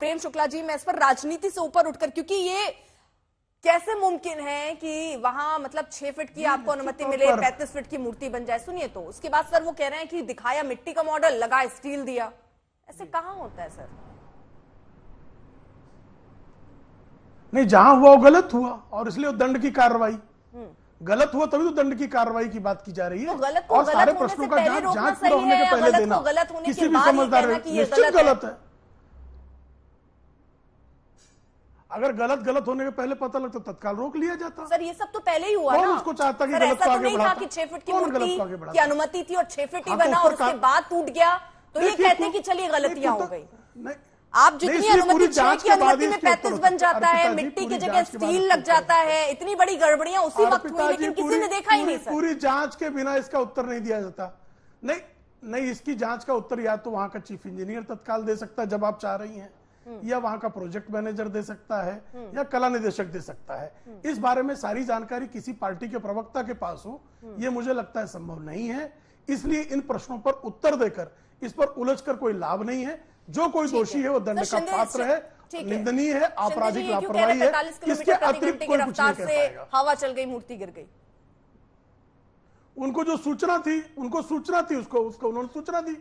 प्रेम शुक्ला जी, मैं इस पर राजनीति से ऊपर उठकर, क्योंकि ये कैसे मुमकिन है कि वहां मतलब 6 फीट की आपको अनुमति मिले, 35 फीट की मूर्ति बन जाए। सुनिए तो उसके बाद सर वो कह रहे हैं कि दिखाया मिट्टी का मॉडल, लगा स्टील दिया। ऐसे कहां होता है सर? नहीं, जहां हुआ वो गलत हुआ और इसलिए दंड की कार्रवाई गलत हुआ, तभी तो दंड की कार्रवाई की बात की जा रही है। तो गलत और सारे प्रश्नों का जांच पूरा होने के पहले देना किसी भी समझदार निश्चित गलत है। अगर गलत होने के पहले पता लगता तत्काल रोक लिया जाता। सर ये सब तो पहले ही हुआ ना। उसको चाहता कि सर गलत को आगे बढ़ाता। कि 6 फीट की मूर्ति की अनुमति थी और 6 फीट ही बना और उसके बाद टूट गया, तो ये कहते हैं कि चलिए गलतियां हो गई। आप जितनी अनुमति 6 की अनुमति में 35 बन जाता है, मिट्टी की जगह स्टील लग जाता है, इतनी बड़ी गड़बड़ियां उसी वक्त हुई, लेकिन किसी ने देखा ही नहीं सर। पूरी जांच के बिना इसका उत्तर नहीं दिया जाता। नहीं, इसकी जांच का उत्तर या तो वहां का चीफ इंजीनियर तत्काल दे सकता है जब आप चाह रही हैं, या वहां का प्रोजेक्ट मैनेजर दे सकता है, या कला निदेशक दे सकता है। इस बारे में सारी जानकारी किसी पार्टी के प्रवक्ता के पास हो, ये मुझे लगता है संभव नहीं है। इसलिए इन प्रश्नों पर उत्तर देकर इस पर उलझकर कोई लाभ नहीं है। जो कोई दोषी है वो दंड का पात्र है, निंदनीय है, आपराधिक लापरवाही है। इसके अतिरिक्त कोई कुछ नहीं कह पाएगा। हवा चल गई, मूर्ति गिर गई। उनको जो सूचना थी, उसको उन्होंने सूचना दी।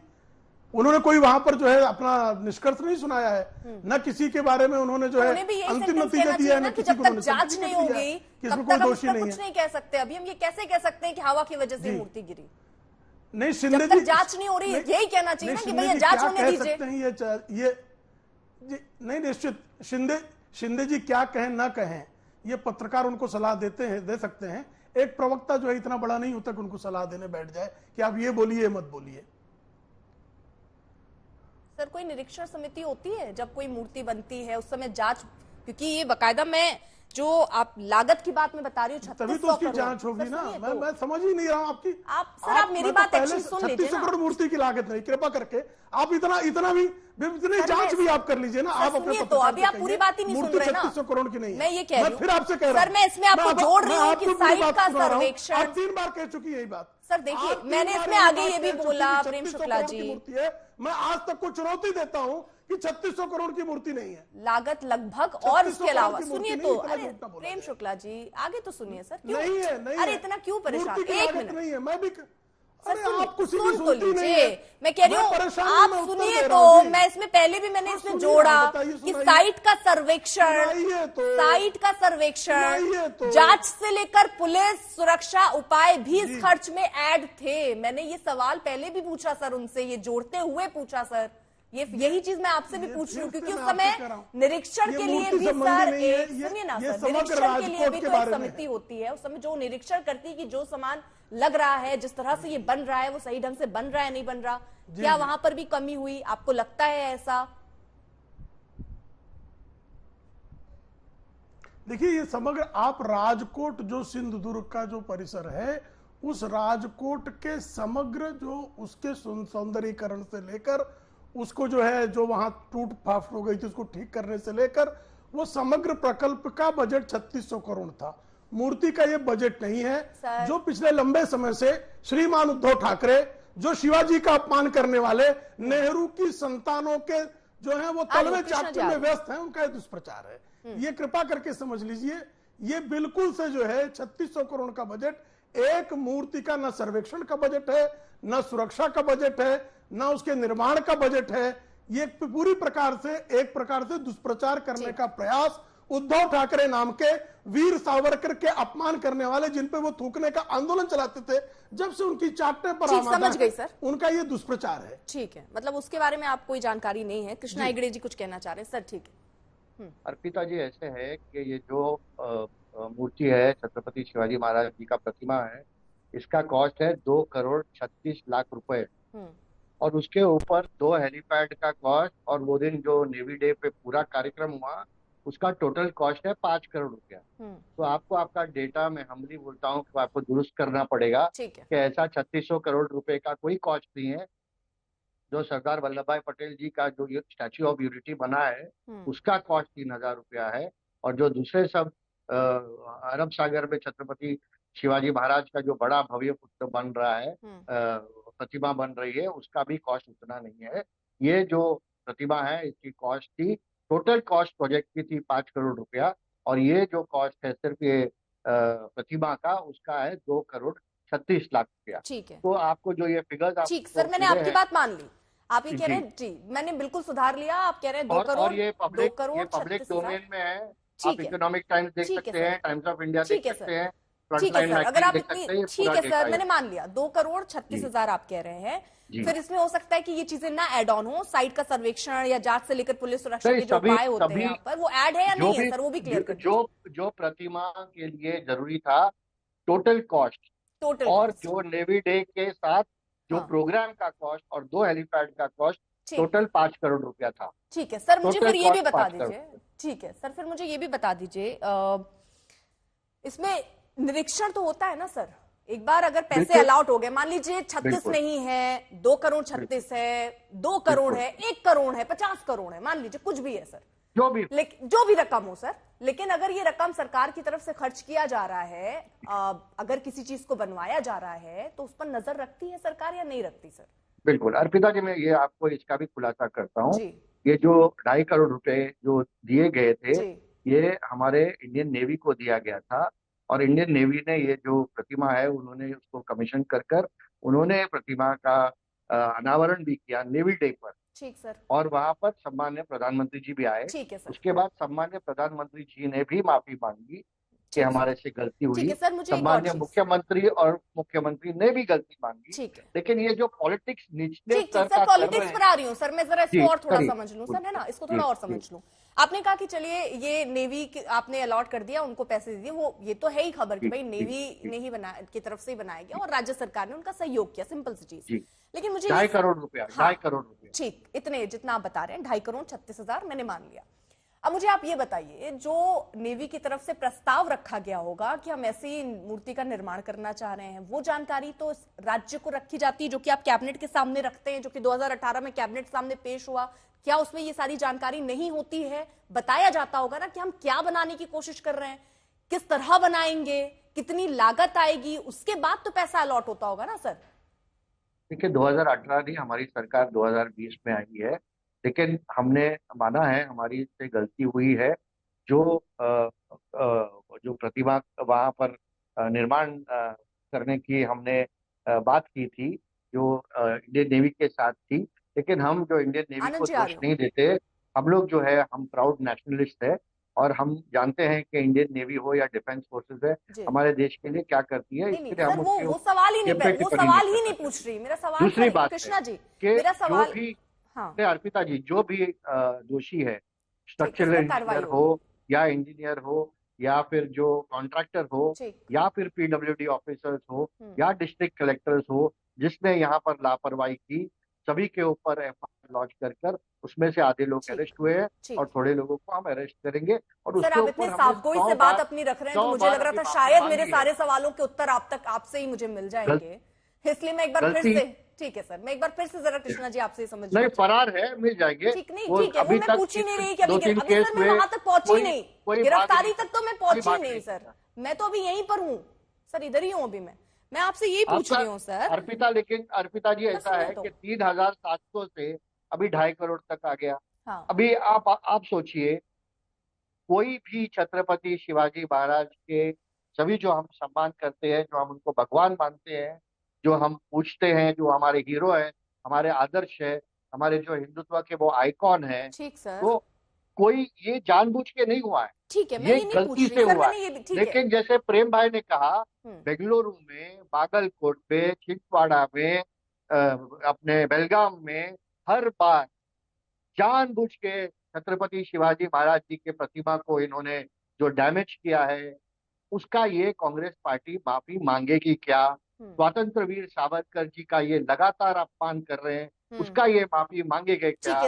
उन्होंने कोई वहां पर जो है अपना निष्कर्ष नहीं सुनाया है, न किसी के बारे में उन्होंने जो है अंतिम नतीजा दिया है, न किसी को उन्होंने जांच नहीं होगी किसमें कोई दोषी नहीं है। कुछ नहीं कह सकते। अभी हम ये कैसे कह सकते हैं कि हवा की वजह से मूर्ति गिरी? नहीं, शिंदे जी जांच नहीं हो रही, यही कहना चाहिए ना कि भैया जांच होने दीजिए। ये नहीं, निश्चित शिंदे जी क्या कहें ना कहें, ये पत्रकार उनको सलाह दे सकते हैं। एक प्रवक्ता जो है इतना बड़ा नहीं होता कि उनको सलाह देने बैठ जाए कि आप ये बोलिए मत बोलिए। सर कोई निरीक्षण समिति होती है जब कोई मूर्ति बनती है उस समय जांच? क्योंकि ये बाकायदा मैं जो आप लागत की बात में बता रही हूँ, तभी तो उसकी जांच होगी ना। मैं समझ ही नहीं रहा हूँ आपकी। आप मेरी बात एक्चुअली सुन लीजिए ना। 3600 करोड़ मूर्ति की लागत नहीं, कृपा करके आप इतनी जांच भी आप कर लीजिए ना। आप अपने तो अभी आप पूरी बात ही नहीं सुन रहे ना। 3600 करोड़ की नहीं है। मैं ये कह रही हूँ, फिर आपसे कह रहा हूँ सर, मैं इसमें आपको जोड़ रही हूँ कि साइट का सर्वेक्षण। आप 3 बार कह चुकी है यही बात। सर देखिए, मैंने इसमें आगे ये भी बोला प्रेम शुक्ला जी, मैं आज तक को चुनौती देता हूँ कि 3600 करोड़ की मूर्ति नहीं है लागत लगभग। और उसके अलावा सुनिए तो, अरे प्रेम शुक्ला जी आगे तो सुनिए सर। नहीं है, अरे इतना क्यों परेशान? एक मिनट नहीं है, मैं भी आप कुछ सुन तो लीजिए। मैं कह रही हूँ आप सुनिए तो। मैं इसमें पहले भी मैंने इसमें जोड़ा कि साइट का सर्वेक्षण, जांच से लेकर पुलिस सुरक्षा उपाय भी इस खर्च में ऐड थे। मैंने ये सवाल पहले भी पूछा सर उनसे, ये जोड़ते हुए पूछा सर। यही चीज मैं आपसे भी पूछ रही हूँ, क्योंकि उस समय निरीक्षण के लिए भी सर सुनिए ना सर, निरीक्षण के लिए भी तो एक समिति होती है। उस समय जो निरीक्षण करती है कि जो सामान लग रहा है, जिस तरह से ये बन रहा है, वो सही ढंग से बन रहा है नहीं बन रहा, क्या वहां पर भी कमी हुई? आपको लगता है ऐसा? देखिए, ये समग्र आप राजकोट जो सिंधुदुर्ग का जो परिसर है, उस राजकोट के समग्र जो उसके सौंदर्यीकरण से लेकर उसको जो है जो वहां टूट फाट हो गई थी उसको ठीक करने से लेकर वो समग्र प्रकल्प का बजट 3600 करोड़ था। मूर्ति का ये बजट नहीं है। जो पिछले लंबे समय से श्रीमान उद्धव ठाकरे जो शिवाजी का अपमान करने वाले नेहरू की संतानों के जो है वो तलवे चाटने में व्यस्त हैं, उनका ये दुष्प्रचार है। ये कृपा करके समझ लीजिए, ये बिल्कुल से जो है 3600 करोड़ का बजट एक मूर्ति का न सर्वेक्षण का बजट है, न सुरक्षा का बजट है, न उसके निर्माण का बजट है। ये पूरी प्रकार से एक प्रकार से दुष्प्रचार करने का प्रयास उद्धव ठाकरे नाम के वीर सावरकर के अपमान करने वाले, जिन पे वो थूकने का आंदोलन चलाते थे, जब से उनकी चाटने पर समझ गई सर, उनका ये दुष्प्रचार है। ठीक है, मतलब उसके बारे में आप कोई जानकारी नहीं है। कृष्णा हेगड़े जी कुछ कहना चाह रहे हैं सर? ठीक है। अर्पिता जी, ऐसे है कि ये जो मूर्ति है छत्रपति शिवाजी महाराज जी का प्रतिमा है, इसका कॉस्ट है 2,36,00,000 रुपए, और उसके ऊपर 2 हेलीपैड का कॉस्ट, और वो दिन जो नेवी डे पे पूरा कार्यक्रम हुआ उसका टोटल कॉस्ट है 5 करोड़ रुपया। तो आपको आपका डेटा मैं हमली बोलता हूँ कि आपको दुरुस्त करना पड़ेगा कि ऐसा 3600 करोड़ रुपए का कोई कॉस्ट नहीं है। जो सरदार वल्लभ भाई पटेल जी का जो स्टैच्यू ऑफ यूनिटी बना है उसका कॉस्ट 3,000 रुपया है, और जो दूसरे सब अरब सागर में छत्रपति शिवाजी महाराज का जो बड़ा भव्य पुतला बन रहा है, प्रतिमा बन रही है, उसका भी कॉस्ट उतना नहीं है। ये जो प्रतिमा है इसकी कॉस्ट थी टोटल कॉस्ट प्रोजेक्ट की थी 5 करोड़ रुपया, और ये जो कॉस्ट है सिर्फ ये प्रतिमा का, उसका है 2 करोड़ 36 लाख रुपया। ठीक है। तो आपको जो ये फिगर्स ठीक आपको सर, मैंने मिले आपकी हैं। बात मान ली। आप ये कह रहे जी। हैं जी, मैंने बिल्कुल सुधार लिया। आप कह रहे हैं दो और करोड़ ये दो पब्लिक करोड़ ये पब्लिक 36,000। डोमेन में है। आप ठीक है। इकोनॉमिक टाइम्स देख ठीक है सकते सर। हैं, टाइम्स ऑफ इंडिया देख ठीक है सर। सकते हैं, ठीक है फ्रंटलाइन सर, अगर मैगजीन आप देख इतनी, सकते हैं, ये ठीक पूरा है डेटा सर, है मैंने इसमें। मान लिया 2 करोड़ छत्तीस जी। हजार आप कह रहे हैं। जी। फिर इसमें हो सकता है कि ये चीजें ना ऐड ऑन हो, साइट का सर्वेक्षण या जांच से लेकर पुलिस सुरक्षा नहीं, के जो सभी उपाय होते हैं सभी यहाँ पर, वो ऐड है या जो नहीं है भी सर, वो भी क्लियर कर जो दीजिए। जो प्रतिमा के लिए जरूरी था, टोटल कॉस्ट, टोटल और कॉस्ट। जो नेवी डे के साथ जो हाँ। प्रोग्राम का कॉस्ट और 2 हेलीपैड का कॉस्ट, ठीक है। टोटल 5 करोड़ रुपया था। ठीक है सर, मुझे टोटल फिर ये भी कॉस्ट बता 5 करोड़। दीजिए। ठीक है सर, फिर मुझे ये भी बता दीजिए, इसमें निरीक्षण तो होता है ना सर? एक बार अगर पैसे बिल्कुल। अलाउट हो गए, मान लीजिए 36 बिल्कुल। नहीं है, 2 करोड़ 36 है, 2 करोड़ बिल्कुल। है, 1 करोड़ है, 50 करोड़ है, मान लीजिए कुछ भी है सर, जो भी। लेकिन जो भी रकम हो सर, लेकिन अगर ये रकम सरकार की तरफ से खर्च किया जा रहा है, अगर किसी चीज को बनवाया जा रहा है, तो उस पर नजर रखती है सरकार या नहीं रखती सर? बिल्कुल अर्पिता जी, मैं ये आपको इसका भी खुलासा करता हूँ। जी। ये जो 2.5 करोड़ रुपए जो दिए गए थे, जी। ये हमारे इंडियन नेवी को दिया गया था, और इंडियन नेवी ने ये जो प्रतिमा है, उन्होंने उसको कमीशन कर कर उन्होंने प्रतिमा का अनावरण भी किया नेवी डे पर। ठीक सर। और वहां पर सम्मान्य प्रधानमंत्री जी भी आए। ठीक है सर। उसके बाद सम्मान्य प्रधानमंत्री जी ने भी माफी मांगी कि ठीक सर। हमारे से गलती ठीक हुई। है सर, मुझे एक और सम्मान्य चीज। मुख्यमंत्री और मुख्यमंत्री ने भी गलती मांगी। ठीक है। लेकिन ये जो पॉलिटिक्स निचले ठीक स्तर ठीक सर, का कर रहे पॉलिटिक्स पर हैं। आ रही हूँ सर, मैं जरा इसको जी, और थोड़ा करिए। समझ लूँ सर, है ना, इसको जी। थोड़ा और जी। समझ लूँ। आपने कहा कि चलिए ये नेवी आपने अलॉट कर दिया, उनको पैसे दे दिए, वो ये तो है ही खबर कि जी। भाई जी। नेवी जी। ने ही बना की तरफ से ही बनाया गया और राज्य सरकार ने उनका सहयोग किया, सिंपल सी चीज। जी। लेकिन मुझे 2.5 करोड़ रुपया, हाँ, 2.5 करोड़ रुपया। ठीक, इतने जितना आप बता रहे हैं, 2,36,000 मैंने मान लिया। अब मुझे आप ये बताइए, जो नेवी की तरफ से प्रस्ताव रखा गया होगा कि हम ऐसी मूर्ति का निर्माण करना चाह रहे हैं, वो जानकारी तो इस राज्य को रखी जाती है, जो कि आप कैबिनेट के सामने रखते हैं, जो कि 2018 में कैबिनेट सामने पेश हुआ। क्या उसमें ये सारी जानकारी नहीं होती है? बताया जाता होगा ना कि हम क्या बनाने की कोशिश कर रहे हैं, किस तरह बनाएंगे, कितनी लागत आएगी, उसके बाद तो पैसा अलॉट होता होगा ना सर? देखिए, 2018 नहीं, हमारी सरकार 2020 में आई है, लेकिन हमने माना है हमारी से गलती हुई है। जो जो प्रतिमा वहां पर निर्माण करने की हमने बात की थी, जो इंडियन नेवी के साथ थी, लेकिन हम जो इंडियन नेवी आनंद को जी आ दोष रही हूँ। नहीं देते। हम लोग जो है, हम प्राउड नेशनलिस्ट है, और हम जानते हैं कि इंडियन नेवी हो या डिफेंस फोर्सेस है, जी। हमारे देश के लिए क्या करती है, नहीं नहीं इसके लिए सर, हम वो उसके वो सवाल ही नहीं ऊपर वो टिप्पणी नहीं सवाल ही करना नहीं चाहते। पूछ रही, मेरा सवाल दूसरी था बात है कृष्णा जी, कि मेरा जो सवाल। भी, हाँ। अर्पिता जी, जो भी दोषी है, ठीक है, इस स्ट्रक्चरल पर कार्रवाई इंजीनियर हो होगी। या इंजीनियर हो, या फिर जो कॉन्ट्रैक्टर हो, ठीक। या फिर पीडब्ल्यूडी ऑफिसर्स हो, हम्म। या डिस्ट्रिक्ट कलेक्टर्स हो, जिसने यहाँ पर लापरवाही की, सभी के ऊपर एफआईआर लॉन्च कर कर उसमें से आधे लोग ठीक। अरेस्ट हुए हैं, ठीक। और थोड़े लोगों को हम अरेस्ट करेंगे, और सर, उसके आप इतने ऊपर हमने साफगोई से 100 बात बार अपनी रख रहे हैं, तो 100 मुझे बार लग रहा अभी था माफी शायद मेरे मांगी है। सारे सवालों के उत्तर आप तक आपसे ही मुझे मिल जाएंगे, इसलिए मैं एक बार फिर गलती से, ठीक है सर, मैं एक बार फिर से जरा कृष्णा जी आपसे समझ नहीं, फरार है, मिल जाएंगे। ठीक नहीं, वो ठीक है, वो अभी मैं तक पूछ ही नहीं रही कि दो तीन अभी केस सर मैं हुए, वहां तक पहुंची नहीं, कोई गिरफ्तारी भाग तक तो मैं कोई पहुंची भाग नहीं सर, करता। मैं तो अभी यहीं पर हूँ सर, इधर ही हूँ अभी मैं आपसे यही पूछ आपका रही हूँ सर। अर्पिता, लेकिन अर्पिता जी, मैं ऐसा सुनूं है तो। कि 3,700 से अभी 2.5 करोड़ तक आ गया। हाँ। अभी आप सोचिए, कोई भी छत्रपति शिवाजी महाराज के सभी जो हम सम्मान करते हैं, जो हम उनको भगवान मानते हैं, जो हम पूछते हैं, जो हमारे हीरो है, हमारे आदर्श है, हमारे जो हिंदुत्व के वो आइकॉन है, ठीक सर। तो कोई ये जानबूझ के नहीं हुआ है, ठीक है, मैं ये ये नहीं पूछ गलती रही से सर, हुआ मैंने है। ये भी, ठीक है। लेकिन जैसे प्रेम भाई ने कहा, हम्म। बेंगलुरु में, बागलकोट में, छिंदवाड़ा में, अपने बेलगाम में, हर बार जानबूझ के छत्रपति शिवाजी महाराज जी के प्रतिमा को इन्होंने जो डैमेज किया है, उसका ये कांग्रेस पार्टी माफी मांगेगी क्या? स्वतंत्र वीर सावरकर जी का ये लगातार अपमान कर रहे हैं, उसका ये माफी मांगेंगे ठीक क्या? है।